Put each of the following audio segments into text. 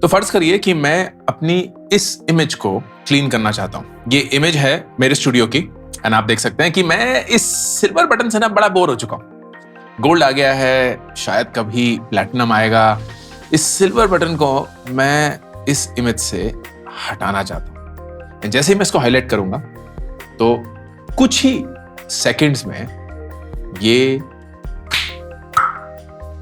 तो फर्ज करिए कि मैं अपनी इस इमेज को क्लीन करना चाहता हूं। ये इमेज है मेरे स्टूडियो की एंड आप देख सकते हैं कि मैं इस सिल्वर बटन से ना बड़ा बोर हो चुका हूं। गोल्ड आ गया है, शायद कभी प्लैटिनम आएगा। इस सिल्वर बटन को मैं इस इमेज से हटाना चाहता हूं। जैसे ही मैं इसको हाईलाइट करूंगा तो कुछ ही सेकंड्स में ये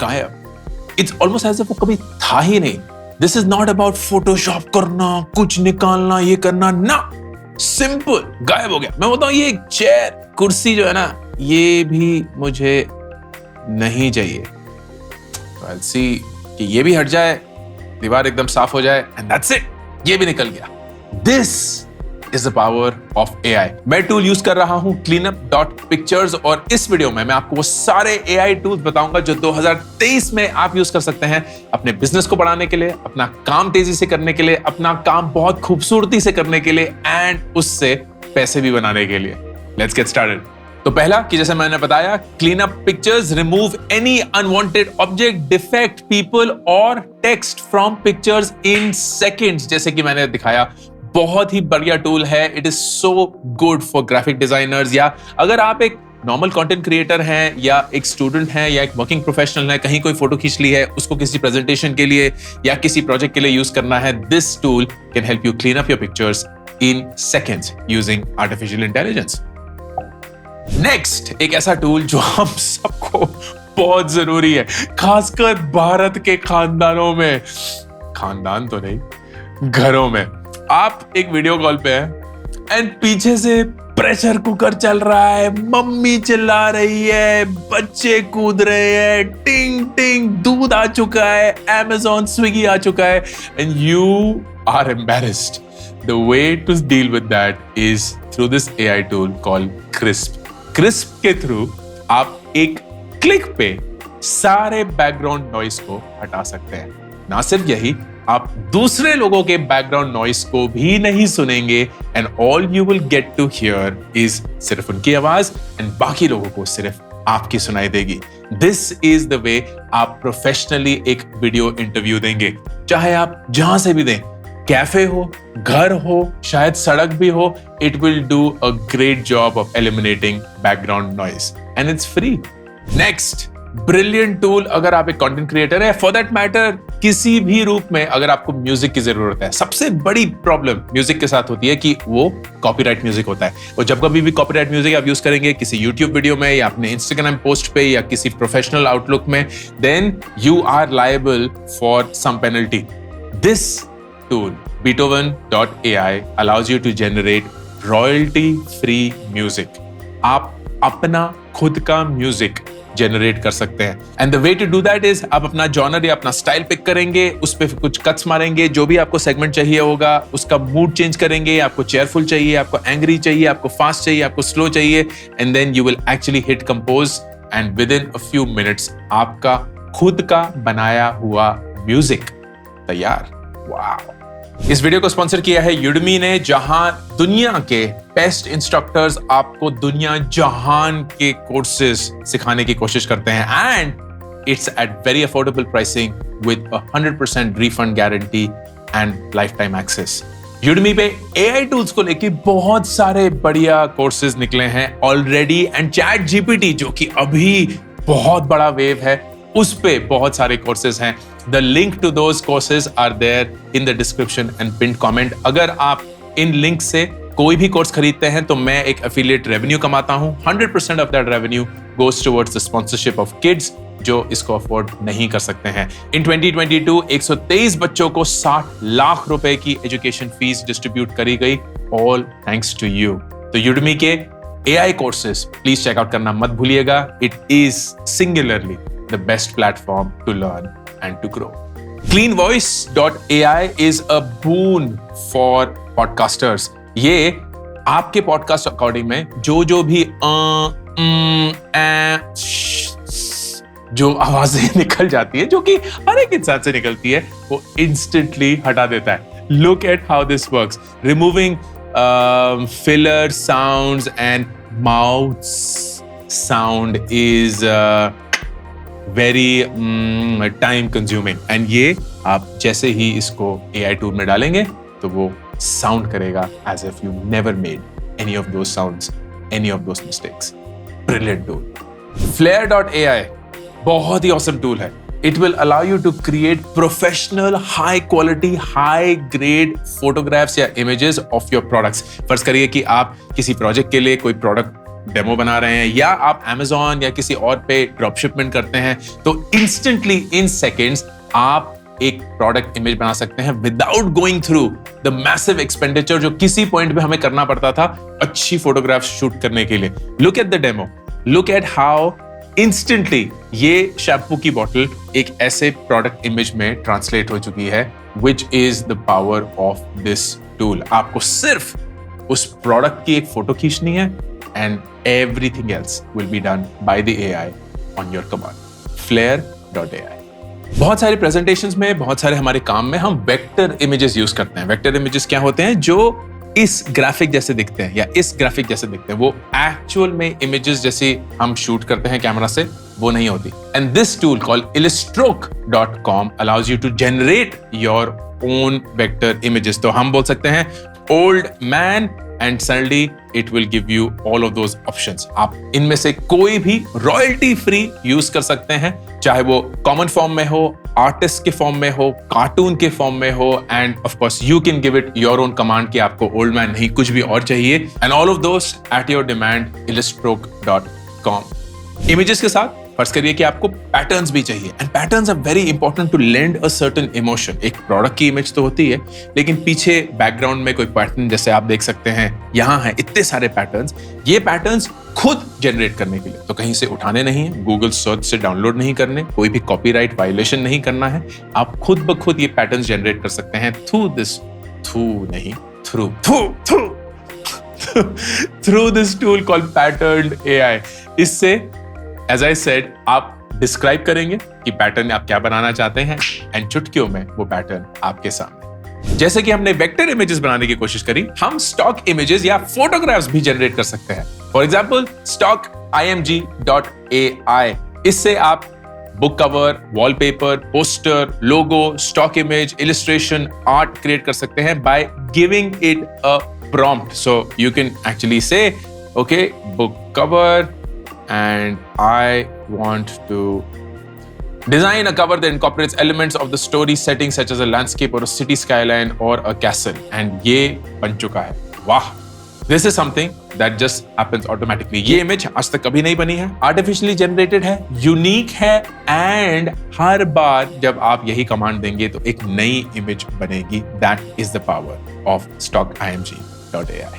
गायब। इट्स ऑलमोस्ट एज इफ वो कभी था ही नहीं। This is not about Photoshop करना, कुछ निकालना, ये करना ना, सिंपल गायब हो गया। मैं बोलता हूं ये चेयर, कुर्सी जो है ना, ये भी मुझे नहीं चाहिए। आई विल सी कि ये भी हट जाए, दीवार एकदम साफ हो जाए एंड दैट्स इट, ये भी निकल गया। This is the power of AI. मैं टूल यूज कर रहा हूं cleanup.pictures और इस वीडियो में मैं आपको वो सारे एआई टूल्स बताऊंगा जो 2023 में आप यूज कर सकते हैं अपने बिजनेस को बढ़ाने के लिए, अपना काम तेजी से करने के लिए, अपना काम बहुत खूबसूरती से करने के लिए एंड उससे पैसे भी बनाने के लिए। Let's get started. तो पहला कि जैसे मैंने बताया, clean up pictures, remove any unwanted object, defect, people और text from pictures in seconds. जैसे कि मैंने दिखाया, बहुत ही बढ़िया टूल है। It is so good for graphic designers, या अगर आप एक नॉर्मल कंटेंट क्रिएटर हैं या एक स्टूडेंट हैं या एक वर्किंग प्रोफेशनल है, कहीं कोई फोटो खींच ली है, उसको किसी प्रेजेंटेशन के लिए या किसी प्रोजेक्ट के लिए यूज करना है, this tool can help you clean up your pictures in seconds using artificial intelligence. Next, एक ऐसा टूल जो हम सबको बहुत जरूरी है, खासकर भारत के खानदानों में, खानदान तो नहीं, घरों में। आप एक वीडियो कॉल पे हैं एंड पीछे से प्रेशर कुकर चल रहा है, मम्मी चिल्ला रही है, बच्चे कूद रहे हैं, टिंग टिंग, दूध आ चुका है, Amazon, स्विगी आ चुका है and you are embarrassed. The way to deal with that is through this AI tool called Krisp. Krisp के थ्रू आप एक क्लिक पे सारे बैकग्राउंड नॉइस को हटा सकते हैं। ना सिर्फ यही, आप दूसरे लोगों के बैकग्राउंड नॉइस को भी नहीं सुनेंगे and all you will get to hear is सिर्फ उनकी आवाज एंड बाकी लोगों को सिर्फ आपकी सुनाई देगी। दिस इज द वे आप प्रोफेशनली एक वीडियो इंटरव्यू देंगे, चाहे आप जहां से भी दें, कैफे हो, घर हो, शायद सड़क भी हो। It will do a great job of eliminating background noise and it's free. Next, brilliant tool अगर आप एक कंटेंट क्रिएटर है, फॉर दैट मैटर किसी भी रूप में, अगर आपको म्यूजिक की जरूरत है। सबसे बड़ी प्रॉब्लम म्यूजिक के साथ होती है कि वो कॉपीराइट म्यूजिक होता है। और जब कभी भी कॉपीराइट म्यूजिक आप यूज करेंगे किसी यूट्यूब वीडियो में या अपने इंस्टाग्राम पोस्ट पे या किसी प्रोफेशनल आउटलुक में, then you are liable for some penalty. This tool, Beethoven.ai, allows you to generate royalty-free music. आप अपना खुद का म्यूजिक जनरेट कर सकते हैं and the way to do that is, आप अपना जॉनर या अपना स्टाइल पिक करेंगे, उस पर कुछ कट्स मारेंगे, जो भी आपको सेगमेंट चाहिए होगा, उसका मूड चेंज करेंगे। आपको चेयरफुल चाहिए, आपको एंग्री चाहिए, आपको फास्ट चाहिए, आपको स्लो चाहिए, and then you will actually hit compose and within a few minutes आपका खुद का बनाया हुआ म्यूजिक तैयार। वाओ! इस वीडियो को स्पॉन्सर किया है Udemy ने, जहां दुनिया के बेस्ट इंस्ट्रक्टर्स आपको दुनिया जहान के कोर्सेज सिखाने की कोशिश करते हैं and it's at very affordable pricing with 100% refund guarantee and lifetime access. Udemy पे AI टूल्स को लेके बहुत सारे बढ़िया कोर्सेज निकले हैं ऑलरेडी एंड ChatGPT, जो कि अभी बहुत बड़ा वेव है, उस पे बहुत सारे कोर्सेज हैं। The link to those courses are there in the description and pinned comment. अगर आप इन लिंक से कोई भी कोर्स खरीदते हैं तो मैं एक एफिलिएट रेवेन्यू कमाता हूं। 100% of that revenue goes towards the sponsorship of kids जो इसको अफोर्ड नहीं कर सकते हैं। इन 2022 123 बच्चों को 60 लाख रुपए की एजुकेशन फीस डिस्ट्रीब्यूट करी गई, all thanks to you. तो Udemy के AI कोर्सेज प्लीज चेकआउट करना मत भूलिएगा। It is singularly the best platform to learn and to grow. Cleanvoice.ai is a boon for podcasters. ये आपके पॉडकास्ट अकॉर्डिंग में जो भी जो आवाजें निकल जाती है, जो कि हर एक इंसान से निकलती है, वो इंस्टेंटली हटा देता है। Look at how this works. Removing filler sounds and mouth sound is very time consuming, and ये आप जैसे ही इसको AI टूल में डालेंगे तो वो साउंड करेगा as if you never made any of those sounds, any of those mistakes. Brilliant tool. Flare.ai बहुत ही awesome tool है. It will allow you to create professional, high quality, high grade photographs या images of your products. फर्ज करिए कि आप किसी project के लिए कोई प्रोडक्ट डेमो बना रहे हैं या आप Amazon या किसी और पे ड्रॉप शिपमेंट करते हैं, तो instantly in seconds आप एक प्रोडक्ट इमेज बना सकते हैं without going through the massive expenditure जो किसी पॉइंट पे हमें करना पड़ता था अच्छी फोटोग्राफ शूट करने के लिए. Look at the demo, look at how instantly ये शैम्पू की बॉटल एक ऐसे प्रोडक्ट इमेज में ट्रांसलेट हो चुकी है, which is the power of this tool. आपको सिर्फ उस प्रोडक्ट की एक फोटो खींचनी है and everything else will be done by the AI on your command. Flare.ai. बहुत सारे प्रेजेंटेशंस में, बहुत सारे हमारे काम में हम वेक्टर इमेजेस यूज करते हैं. वेक्टर इमेजेस क्या होते हैं? जो इस ग्राफिक जैसे दिखते हैं या इस ग्राफिक जैसे दिखते हैं, वो एक्चुअल में इमेजेस जैसे हम शूट करते हैं कैमरा से वो नहीं होती. And this tool called illustrator.com allows you to generate your own vector images. तो हम बोल सकते हैं old man and suddenly it will give you all of those options. आप इनमें से कोई भी रॉयल्टी फ्री यूज कर सकते हैं, चाहे वो कॉमन फॉर्म में हो, आर्टिस्ट के फॉर्म में हो, कार्टून के फॉर्म में हो, and of course you can give it your own command कि आपको ओल्ड मैन नहीं कुछ भी और चाहिए. And all of those at your demand. illustrator.com. Images के साथ फर्ज करिए कि आपको पैटर्न्स भी चाहिए, and patterns are very important to lend a certain emotion. एक प्रोडक्ट की इमेज तो होती है, लेकिन पीछे बैकग्राउंड में कोई पैटर्न, जैसे आप देख सकते हैं यहाँ है इतने सारे पैटर्न्स. ये पैटर्न्स खुद जनरेट करने के लिए तो कहीं से उठाने नहीं है, गूगल सर्च से डाउनलोड नहीं करने, कोई भी कॉपीराइट वायलेशन नहीं करना है. आप खुद ब खुद ये पैटर्न्स जनरेट कर सकते हैं through this tool called Pattern.ai. इससे As I said, आप डिस्क्राइब करेंगे कि पैटर्न आप क्या बनाना चाहते हैं, एंड चुटकियों में वो पैटर्न आपके सामने. जैसे कि हमने वेक्टर इमेजेस बनाने की कोशिश करी, हम स्टॉक इमेजेस या फोटोग्राफ्स भी जनरेट कर सकते हैं. For example stockimg.ai. इससे आप book cover, wallpaper, poster, logo, stock image, illustration, art create कर सकते हैं by giving it a prompt. So you can actually say okay, book cover and I want to design a cover that incorporates elements of the story setting such as a landscape or a city skyline or a castle. And ये बन चुका है. वाह! This is something that just happens automatically. ये image आज तक कभी नहीं बनी है, आर्टिफिशियली जनरेटेड है, यूनिक है, एंड हर बार जब आप यही कमांड देंगे तो एक नई इमेज बनेगी. That is the power of stockimg.ai.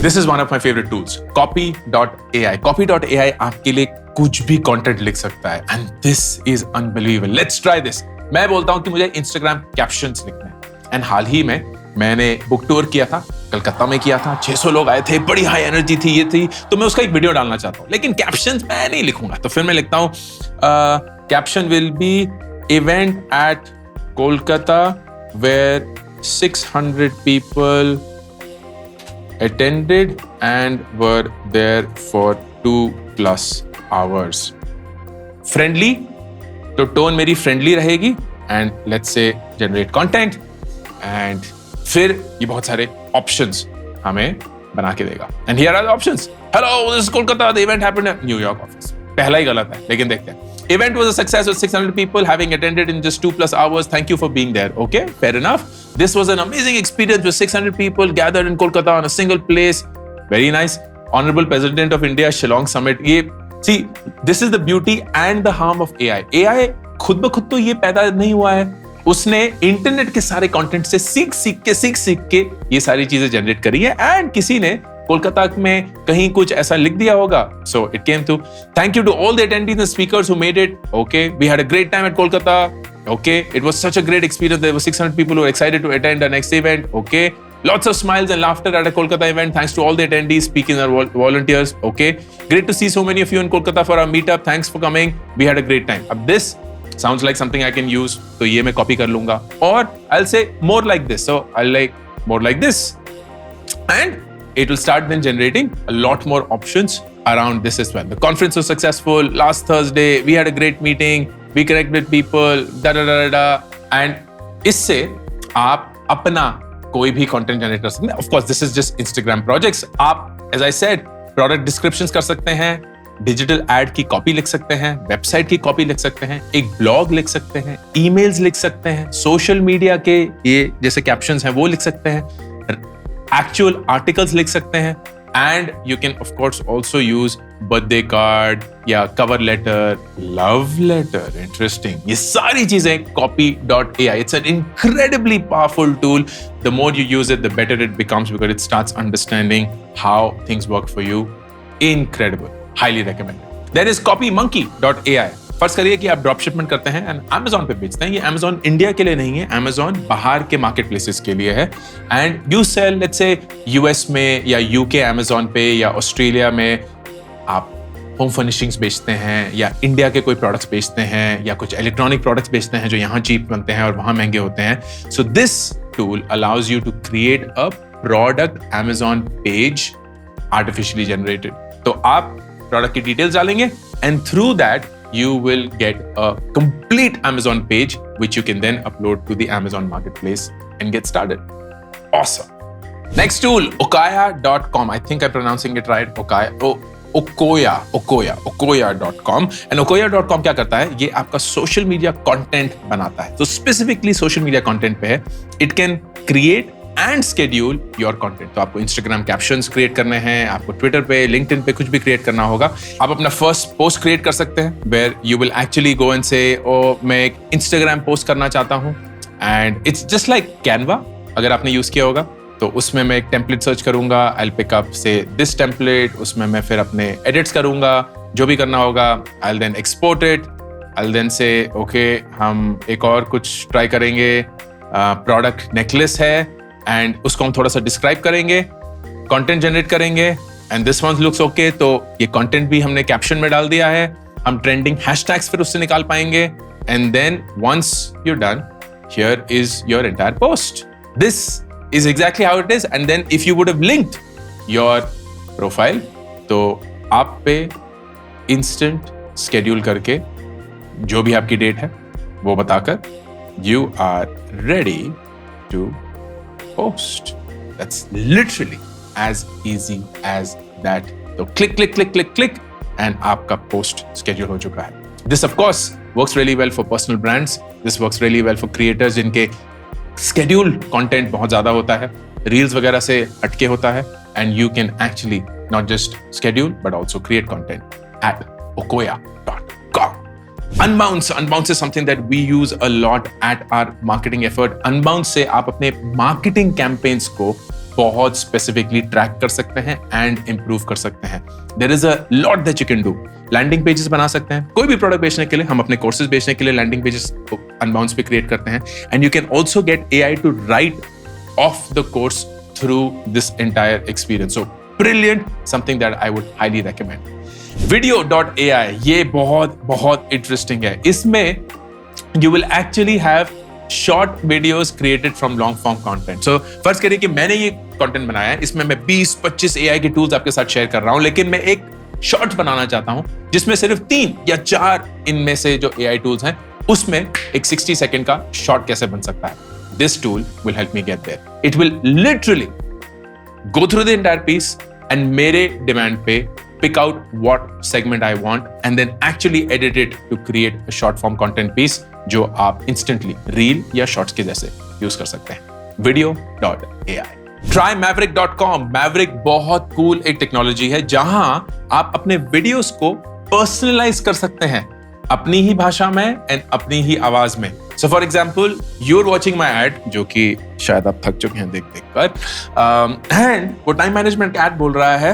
This is one of my favorite tools, Copy.ai. Copy.ai आपके लिए कुछ भी कंटेंट लिख सकता है, and this is unbelievable. Let's try this. मैं बोलता हूं कि मुझे Instagram captions लिखने हैं, and हाल ही में मैंने बुक टूर किया था, कलकत्ता में किया था, 600 लोग आए थे, बड़ी हाई एनर्जी थी, ये थी, तो मैं उसका एक वीडियो डालना चाहता हूं, लेकिन कैप्शंस मैं नहीं लिखूंगा. तो फिर मैं लिखता हूं caption will be event at Kolkata where 600 people attended and were there for 2+ hours. Friendly, तो टोन मेरी फ्रेंडली रहेगी, and let's say generate content, and फिर ये बहुत सारे ऑप्शंस हमें बना के देगा. And here are the options. Hello, this is Kolkata, the event happened at New York office. पहला ही गलत है, लेकिन देखते हैं. Event was a success with 600 people having attended in just 2+ hours. Thank you for being there. Okay, fair enough. This was an amazing experience with 600 people gathered in Kolkata on a single place. Very nice. Honorable President of India Shillong Summit. See, this is the beauty and the harm of AI. AI खुद ब खुद तो ये पैदा नहीं हुआ है. उसने इंटरनेट के सारे कंटेंट से सीख के ये सारी चीजें जनरेट करी है, एंड किसी ने कोलकाता में कहीं कुछ ऐसा लिख दिया होगा. So it came to. Thank you to all the attendees and speakers who made it. Okay, we had a great time at Kolkata. Okay, it was such a great experience. There were 600 people who were excited to attend the next event. Okay, lots of smiles and laughter at a Kolkata event. Thanks to all the attendees, speakers and volunteers. Okay, great to see so many of you in Kolkata for our meetup. Thanks for coming. We had a great time. Ab this sounds like something I can use. So ये मैं copy कर लूँगा. Or I'll say more like this. So I'll like more like this. And it will start then generating a lot more options around this as well. The conference was successful last Thursday. We had a great meeting. We connected with people. And इससे आप अपना कोई भी content generate कर सकते हैं। Of course this is just Instagram projects. आप as I said product descriptions कर सकते हैं, डिजिटल एड की कॉपी लिख सकते हैं, वेबसाइट की कॉपी लिख सकते हैं, एक ब्लॉग लिख सकते हैं, ईमेल्स लिख सकते हैं, सोशल मीडिया के ये जैसे कैप्शंस हैं वो लिख सकते हैं, एक्चुअल आर्टिकल्स लिख सकते हैं, and you can of course also use birthday card या cover letter, love letter, interesting, ये सारी चीजें copy.ai. It's an incredibly powerful tool. The more you use it the better it becomes because it starts understanding how things work for you. Incredible. Highly recommended. There is copymonkey.ai. फर्ज करिए कि आप drop shipment करते हैं and Amazon पे बेचते हैं. ये Amazon इंडिया के लिए नहीं है, Amazon बाहर के मार्केट प्लेसेस के लिए है. And you sell let's say US में या यूके Amazon पे या ऑस्ट्रेलिया में आप होम फर्निशिंग्स बेचते हैं या इंडिया के कोई प्रोडक्ट्स बेचते हैं या कुछ इलेक्ट्रॉनिक प्रोडक्ट्स बेचते हैं जो यहाँ चीप बनते हैं और वहाँ महंगे होते हैं. So this tool allows you to create a product Amazon page artificially generated. तो आप प्रोडक्ट की डिटेल्स डालेंगे and through that you will get a complete Amazon page which you can then upload to the Amazon marketplace and get started. Awesome. Next tool, okaya.com. I think I'm pronouncing it right. Okoya.com. And okoya.com क्या करता है? ये आपका social media content बनाता है. तो specifically social media content पे है. It can create and schedule your content. तो आपको इंस्टाग्राम कैप्शंस क्रिएट करने हैं, आपको ट्विटर पे, लिंक्डइन पे कुछ भी क्रिएट करना होगा. आप अपना फर्स्ट पोस्ट क्रिएट कर सकते हैं where you will actually go and say oh मैं एक इंस्टाग्राम पोस्ट करना चाहता हूँ. And it's just like Canva अगर आपने यूज किया होगा. तो उसमें मैं एक टेम्पलेट सर्च करूंगा, आई विल पिक अप से दिस टेम्पलेट, उसमें मैं फिर अपने एडिट्स करूंगा, जो भी करना होगा. I will then export it, I will then say okay हम एक और कुछ ट्राई करेंगे, प्रोडक्ट नेकलेस है एंड उसको हम थोड़ा सा डिस्क्राइब करेंगे, कंटेंट जनरेट करेंगे and this one looks okay. तो ये कंटेंट भी हमने कैप्शन में डाल दिया है, हम ट्रेंडिंग हैशटैग्स फिर उससे निकाल पाएंगे and then once you done here is your entire post. This is exactly how it is. And then if you would have linked your profile तो आप पे इंस्टेंट स्केड्यूल करके जो भी आपकी डेट है वो बताकर you are ready to post. That's literally as easy as that. So click and आपका post schedule हो चुका है. This of course works really well for personal brands. This works really well for creators जिनके schedule content बहुत ज़्यादा होता है, reels वगैरह से हटके होता है and you can actually not just schedule but also create content at okoya.com. Unbounce is something that we use a lot at our marketing effort. Unbounce से आप अपने marketing campaigns को बहुत specifically track कर सकते हैं and improve कर सकते हैं. There is a lot that you can do. Landing pages बना सकते हैं. कोई भी product बेचने के लिए, हम अपने courses बेचने के लिए landing pages को Unbounce पे create करते हैं. And you can also get AI to write off the course through this entire experience. So brilliant, something that I would highly recommend. Video.ai ये बहुत इंटरेस्टिंग है. इसमें you will actually have short videos created from long form content. So फर्ज करिए कि मैंने ये content बनाया है, इसमें मैं 20-25 AI के टूल्स आपके साथ शेयर कर रहा हूं, लेकिन मैं एक शॉर्ट बनाना चाहता हूं जिसमें सिर्फ 3 या 4 इनमें से जो AI टूल्स हैं उसमें एक 60 सेकंड का शॉर्ट कैसे बन सकता है. This tool will help me get there. It will literally go through the entire piece and मेरे डिमांड पे pick out what segment I want and then actually edit it to create a short form content piece जो आप instantly reel या shorts के जैसे use कर सकते हैं. Video.ai. Try Maverick.com. Maverick बहुत cool एक टेक्नोलॉजी है जहां आप अपने वीडियोस को पर्सनलाइज कर सकते हैं अपनी ही भाषा में एंड अपनी ही आवाज में. So for example, you're watching my ad, जो कि शायद आप थक चुके हैं देख कर, and वो टाइम मैनेजमेंट का ad बोल रहा है,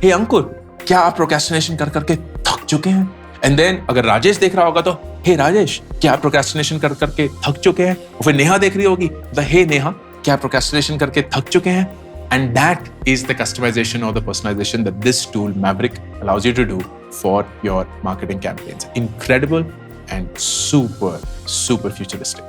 हे अंकुर क्या आप प्रोक्रेस्टिनेशन कर करके थक चुके हैं? एंड देन अगर राजेश देख रहा होगा तो हे राजेश क्या आप प्रोक्रेस्टिनेशन कर करके थक चुके हैं? और फिर नेहा देख रही होगी तो हे नेहा क्या आप प्रोक्रेस्टिनेशन करके थक चुके हैं? And that is the customization और the personalization that this tool Maverick allows you to do for your marketing campaigns. Incredible and super futuristic.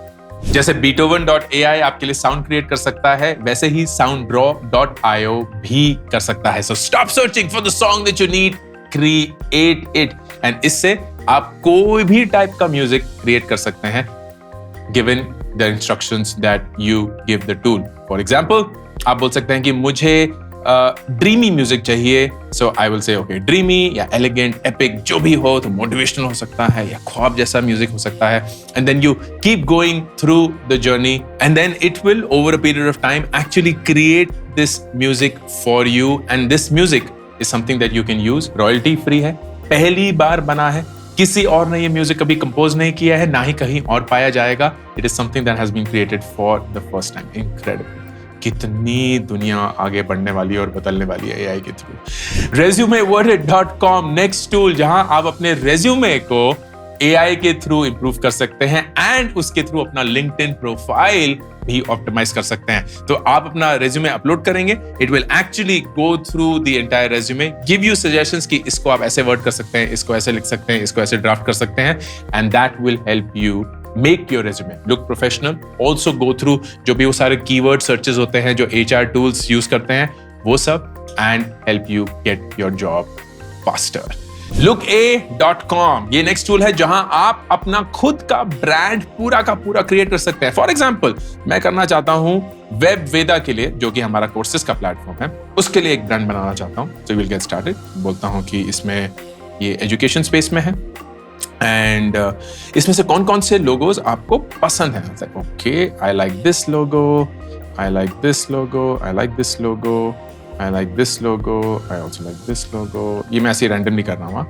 जैसे Beethoven.ai आपके लिए साउंड क्रिएट कर सकता है, वैसे ही sounddraw.io भी कर सकता है. So stop searching for the song that you need, create it. And इससे आप कोई भी टाइप का म्यूजिक क्रिएट कर सकते हैं, given the instructions that you give the tool. For example, आप बोल सकते हैं कि मुझे ड्रीमी म्यूजिक चाहिए, so I will say okay dreamy या एलिगेंट, एपिक, जो भी हो, तो मोटिवेशनल हो सकता है या ख्वाब जैसा म्यूजिक हो सकता है. And then you keep going through the journey and then it will over a period of time actually create this music for you. And this music is something that you can use. Royalty free है, पहली बार बना है, किसी और ने ये music कभी compose नहीं किया है, ना ही कहीं और पाया जाएगा. It is something that has been created for the first time. Incredible. कितनी दुनिया आगे बढ़ने वाली है और बदलने वाली है एआई के थ्रू. resumeworth.com नेक्स्ट टूल, जहां आप अपने रेज्यूमे को एआई के थ्रू इंप्रूव कर सकते हैं एंड उसके थ्रू अपना लिंक्डइन प्रोफाइल भी ऑप्टिमाइज कर सकते हैं. तो आप अपना रेज्यूमे अपलोड करेंगे, it will actually go through the entire resume, give you suggestions कि इसको आप ऐसे वर्ड कर सकते हैं, इसको ऐसे लिख सकते हैं, इसको ऐसे ड्राफ्ट कर सकते हैं, and that will help you make your resume look professional. Also go through जो भी वो सारे keyword searches होते हैं जो HR tools use करते हैं, वो सब, and help you get your job faster. Look.com ये नेक्स्ट टूल है जहां आप अपना खुद का ब्रांड पूरा का पूरा क्रिएट कर सकते हैं. फॉर एग्जाम्पल, मैं करना चाहता हूं वेब वेदा के लिए, जो कि हमारा कोर्सेज का प्लेटफॉर्म है, उसके लिए एक ब्रांड बनाना चाहता हूं. So we'll get started. बोलता हूं कि इसमें ये एजुकेशन स्पेस में है एंड इसमें से कौन कौन से लोगोज आपको पसंद है. Okay, I like this logo, I like this logo, I like this logo, I like this logo, I also like this लोगो. ये मैं ऐसे रैंडमली कर रहा हूँ.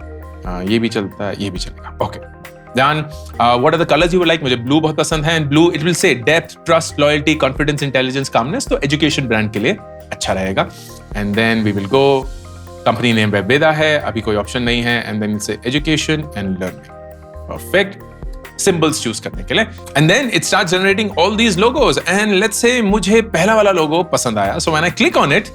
ये भी चलता है, ये भी चलेगा. Okay, then what are the colours you would like. मुझे ब्लू बहुत पसंद है and blue it will say depth, trust, loyalty, confidence, intelligence, calmness. तो एजुकेशन ब्रांड के लिए अच्छा रहेगा. And then we will go, company name web Veda है, अभी कोई ऑप्शन नहीं है, and then say education and learning. Perfect symbols choose करने के लिए, and then it start generating all these logos. And let's से मुझे पहला वाला लोगो पसंद आया, so when I click on it,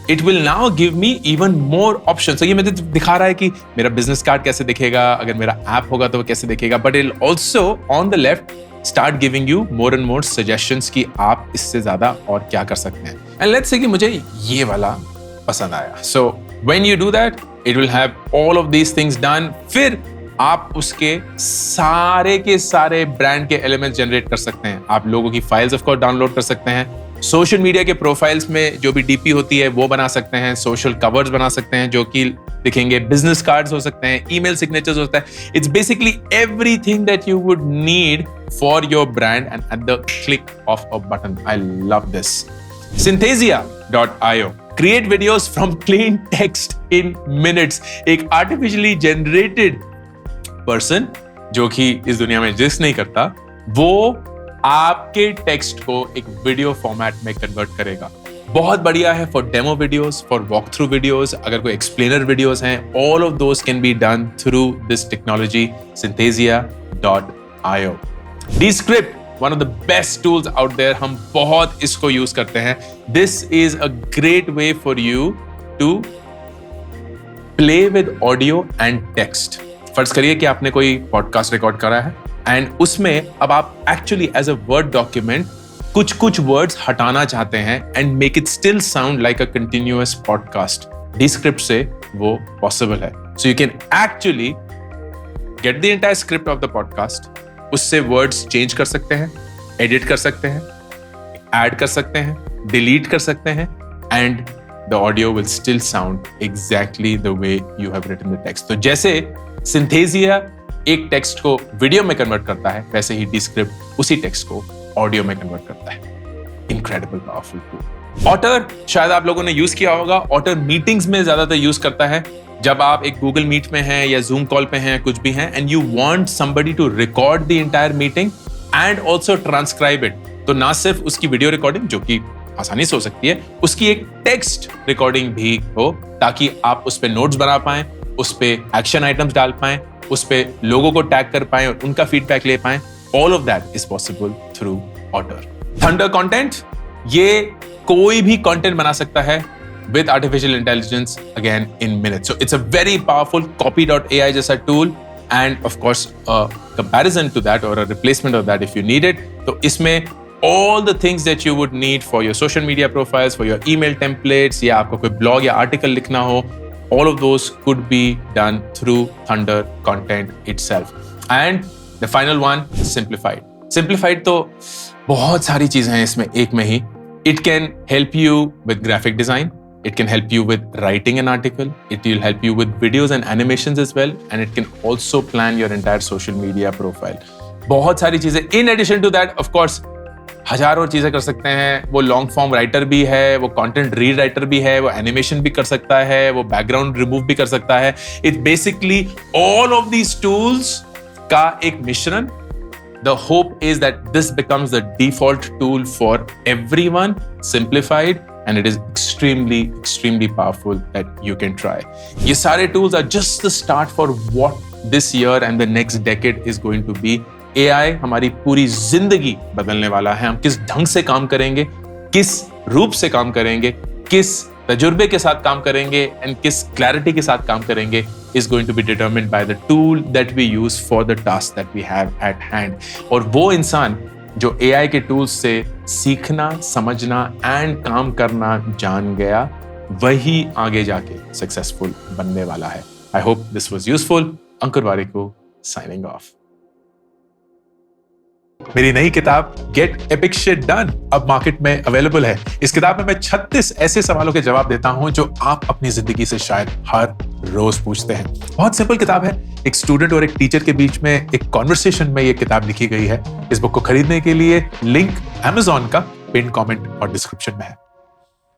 it will now give me even more options. ये मुझे दिखा रहा है कि मेरा बिजनेस कार्ड कैसे दिखेगा, अगर मेरा ऐप होगा तो वो कैसे दिखेगा, but it also on the left start giving you more and more suggestions कि आप इससे ज्यादा और क्या कर सकते हैं. एंड लेट्स से कि मुझे ये वाला पसंद आया, so when you do that it will have all of these things done. फिर आप उसके सारे के सारे ब्रांड के एलिमेंट्स जनरेट कर सकते हैं. आप लोगों की फाइल्स ऑफ कोर्स डाउनलोड कर सकते हैं, सोशल मीडिया के प्रोफाइल्स में जो भी डीपी होती है वो बना सकते हैं, सोशल कवर्स बना सकते हैं जो कि दिखेंगे, बिजनेस कार्ड्स हो सकते हैं, ईमेल सिग्नेचर्स होता है. It's basically everything that you would need for your brand and at the click of a button. I love this. Synthesia.io create videos from clean text in minutes. एक artificially generated person जो कि इस दुनिया में exist नहीं करता, वो आपके टेक्स्ट को एक वीडियो फॉर्मेट में कन्वर्ट करेगा. बहुत बढ़िया है for demo videos, for walk through videos, अगर कोई एक्सप्लेनर वीडियोस हैं, all of those can be done through this technology Synthesia.io. Descript, one of the best tools out there. हम बहुत इसको यूज करते हैं. This is a great way for you to play with audio and text. फर्ज करिए कि आपने कोई पॉडकास्ट रिकॉर्ड करा है एंड उसमें अब आप actually as a word document कुछ वर्ड्स हटाना चाहते हैं and make it still sound like a continuous podcast. Descript से वो पॉसिबल है. So you can actually get the entire script of the podcast, उससे वर्ड्स चेंज कर सकते हैं, एडिट कर सकते हैं, ऐड कर सकते हैं, डिलीट कर सकते हैं, and the audio will still sound exactly the way you have written the text. तो जैसे Synthesia एक टेक्स्ट को वीडियो में कन्वर्ट करता है, वैसे ही Descript उसी टेक्स्ट को ऑडियो में कन्वर्ट करता है. Incredible powerful tool. ऑटर शायद आप लोगों ने यूज किया होगा. ऑटर मीटिंग्स में ज्यादातर यूज करता है. जब आप एक गूगल मीट में हैं या जूम कॉल पे हैं, कुछ भी हैं, and you want somebody to record the entire meeting and also transcribe it, तो ना सिर्फ उसकी वीडियो रिकॉर्डिंग जो कि आसानी से हो सकती है, उसकी एक टेक्स्ट रिकॉर्डिंग भी हो, ताकि आप उस पर नोट्स बना पाएं, उस पे एक्शन आइटम्स डाल पाएं, उस पे लोगों को टैग कर पाएं और उनका फीडबैक ले पाएं. All of that is possible through Otter. Thunder content, ये कोई भी कंटेंट बना सकता है with artificial intelligence again in minutes. So it's a very powerful copy.ai जैसा tool and of course a comparison to that or a replacement of that if you need it. तो इसमें all the things that you would need for your social media profiles, for your email templates, या आपको कोई blog या article लिखना हो, all of those could be done through Thunder content itself. And the final one, Simplified. Simplified तो बहुत सारी चीजें हैं इसमें एक में ही. It can help you with graphic design. It can help you with writing an article. It will help you with videos and animations as well. And it can also plan your entire social media profile. बहुत सारी चीजें. In addition to that, of course, हजारों चीजें कर सकते हैं. वो long form writer भी है, वो कंटेंट रीड राइटर भी है, वो एनिमेशन भी कर सकता है, वो बैकग्राउंड रिमूव भी कर सकता है. It's basically all of these tools का एक मिश्रण. The hope is that this becomes the default tool for everyone, simplified, and it is extremely, extremely powerful that you can try. ये सारे tools are just the start for what this year and the next decade is going to be. AI हमारी पूरी जिंदगी बदलने वाला है. हम किस ढंग से काम करेंगे, किस रूप से काम करेंगे, किस तजुर्बे के साथ काम करेंगे एंड किस क्लैरिटी के साथ काम करेंगे is going to be determined by the tool that we use for the task that we have at hand. और वो इंसान जो AI के टूल्स से सीखना, समझना एंड काम करना जान गया, वही आगे जाके सक्सेसफुल बनने वाला है. I hope this was useful. Ankur Warikoo signing off. मेरी नई किताब गेट एपिक शिट डन अब मार्केट में अवेलेबल है. इस किताब में मैं 36 ऐसे सवालों के जवाब देता हूं जो आप अपनी जिंदगी से शायद हर रोज पूछते हैं. बहुत सिंपल किताब है. एक स्टूडेंट और एक टीचर के बीच में एक कॉन्वर्सेशन में ये किताब लिखी गई है. इस बुक को खरीदने के लिए लिंक Amazon का पिन कमेंट और डिस्क्रिप्शन में है.